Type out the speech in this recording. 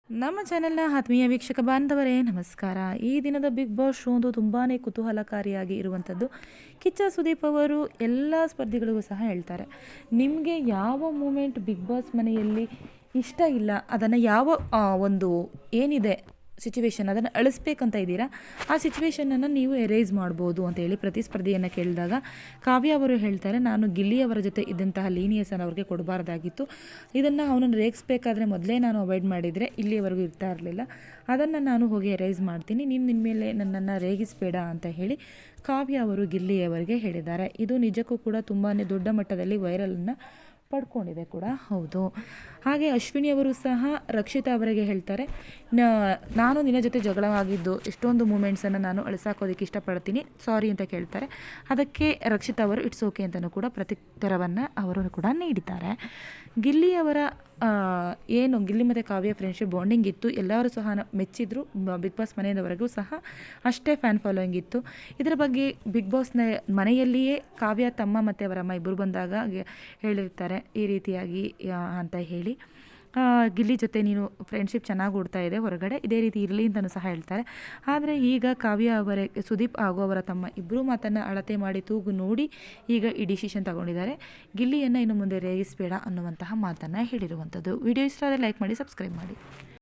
ನಮ್ಮ ಚಾನೆಲ್ನ ಆತ್ಮೀಯ ವೀಕ್ಷಕ ಬಾಂಧವರೇ ನಮಸ್ಕಾರ. ಈ ದಿನದ ಬಿಗ್ ಬಾಸ್ ಶೋ ಒಂದು ತುಂಬಾ ಕುತೂಹಲಕಾರಿಯಾಗಿ ಇರುವಂಥದ್ದು. ಕಿಚ್ಚ ಸುದೀಪ್ ಅವರು ಎಲ್ಲ ಸ್ಪರ್ಧಿಗಳಿಗೂ ಸಹ ಹೇಳ್ತಾರೆ, ನಿಮಗೆ ಯಾವ ಮೂಮೆಂಟ್ ಬಿಗ್ ಬಾಸ್ ಮನೆಯಲ್ಲಿ ಇಷ್ಟ ಇಲ್ಲ, ಅದನ್ನು ಯಾವ ಒಂದು ಏನಿದೆ ಸಿಚುವೇಶನ್ ಅದನ್ನು ಅಳಿಸ್ಬೇಕಂತ ಇದ್ದೀರಾ, ಆ ಸಿಚುವೇಶನನ್ನು ನೀವು ಎರೇಸ್ ಮಾಡ್ಬೋದು ಅಂತೇಳಿ ಪ್ರತಿಸ್ಪರ್ಧಿಯನ್ನು ಕೇಳಿದಾಗ ಕಾವ್ಯ ಅವರು ಹೇಳ್ತಾರೆ, ನಾನು ಗಿಲ್ಲಿಯವರ ಜೊತೆ ಇದ್ದಂತಹ ಲೀನಿಯಸನ್ನು ಅವ್ರಿಗೆ ಕೊಡಬಾರ್ದಾಗಿತ್ತು. ಇದನ್ನು ಅವನನ್ನು ರೇಗಿಸ್ಬೇಕಾದ್ರೆ ಮೊದಲೇ ನಾನು ಅವಾಯ್ಡ್ ಮಾಡಿದರೆ ಇಲ್ಲಿಯವರೆಗೂ ಇರ್ತಾ ಇರಲಿಲ್ಲ. ಅದನ್ನು ನಾನು ಹೋಗಿ ಎರೇಸ್ ಮಾಡ್ತೀನಿ, ನೀನು ನಿನ್ನ ಮೇಲೆ ನನ್ನನ್ನು ರೇಗಿಸಬೇಡ ಅಂತ ಹೇಳಿ ಕಾವ್ಯ ಅವರು ಗಿಲ್ಲಿಯವರಿಗೆ ಹೇಳಿದ್ದಾರೆ. ಇದು ನಿಜಕ್ಕೂ ಕೂಡ ತುಂಬಾ ದೊಡ್ಡ ಮಟ್ಟದಲ್ಲಿ ವೈರಲನ್ನು ಪಡ್ಕೊಂಡಿದೆ ಕೂಡ ಹೌದು. ಹಾಗೆ ಅಶ್ವಿನಿ ಅವರು ಸಹ ರಕ್ಷಿತಾ ಅವರಿಗೆ ಹೇಳ್ತಾರೆ, ನಾನು ನಿನ್ನ ಜೊತೆ ಜಗಳವಾಗಿದ್ದು ಎಷ್ಟೊಂದು ಮೂಮೆಂಟ್ಸನ್ನು ನಾನು ಅಳಿಸಾಕೋದಕ್ಕೆ ಇಷ್ಟಪಡ್ತೀನಿ, ಸಾರಿ ಅಂತ ಕೇಳ್ತಾರೆ. ಅದಕ್ಕೆ ರಕ್ಷಿತಾ ಅವರು ಇಟ್ಸ್ ಓಕೆ ಅಂತಲೂ ಕೂಡ ಪ್ರತ್ಯುತ್ತರವನ್ನು ಅವರು ಕೂಡ ನೀಡಿದ್ದಾರೆ. ಗಿಲ್ಲಿಯವರ ಏನು ಗಿಲ್ಲಿ ಮತ್ತು ಕಾವ್ಯ ಫ್ರೆಂಡ್ಶಿಪ್ ಬಾಂಡಿಂಗ್ ಇತ್ತು, ಎಲ್ಲರೂ ಸಹ ಮೆಚ್ಚಿದ್ರು. ಬಿಗ್ ಬಾಸ್ ಮನೆಯವರೆಗೂ ಸಹ ಅಷ್ಟೇ ಫ್ಯಾನ್ ಫಾಲೋಯಿಂಗ್ ಇತ್ತು. ಇದರ ಬಗ್ಗೆ ಬಿಗ್ ಬಾಸ್ನ ಮನೆಯಲ್ಲಿಯೇ ಕಾವ್ಯ ತಮ್ಮ ಮತ್ತು ಅವರ ಅಮ್ಮ ಇಬ್ಬರು ಬಂದಾಗ ಹೇಳಿರ್ತಾರೆ ಈ ರೀತಿಯಾಗಿ ಅಂತ ಹೇಳಿ, ಗಿಲ್ಲಿ ಜೊತೆ ನೀನು ಫ್ರೆಂಡ್ಶಿಪ್ ಚೆನ್ನಾಗಿ ಓಡ್ತಾ ಇದೆ ಹೊರಗಡೆ, ಇದೇ ರೀತಿ ಇರಲಿ ಅಂತಲೂ ಸಹ ಹೇಳ್ತಾರೆ. ಆದರೆ ಈಗ ಕಾವ್ಯ ಅವರೇ ಸುದೀಪ್ ಹಾಗೂ ಅವರ ತಮ್ಮ ಇಬ್ಬರೂ ಮಾತನ್ನು ಅಳತೆ ಮಾಡಿ ತೂಗು ನೋಡಿ ಈಗ ಈ ಡಿಸಿಷನ್ ತಗೊಂಡಿದ್ದಾರೆ. ಗಿಲ್ಲಿಯನ್ನು ಇನ್ನು ಮುಂದೆ ರೇಗಿಸಬೇಡ ಅನ್ನುವಂತಹ ಮಾತನ್ನು ಹೇಳಿರುವಂಥದ್ದು. ವಿಡಿಯೋ ಇಷ್ಟ ಆದರೆ ಲೈಕ್ ಮಾಡಿ, ಸಬ್ಸ್ಕ್ರೈಬ್ ಮಾಡಿ.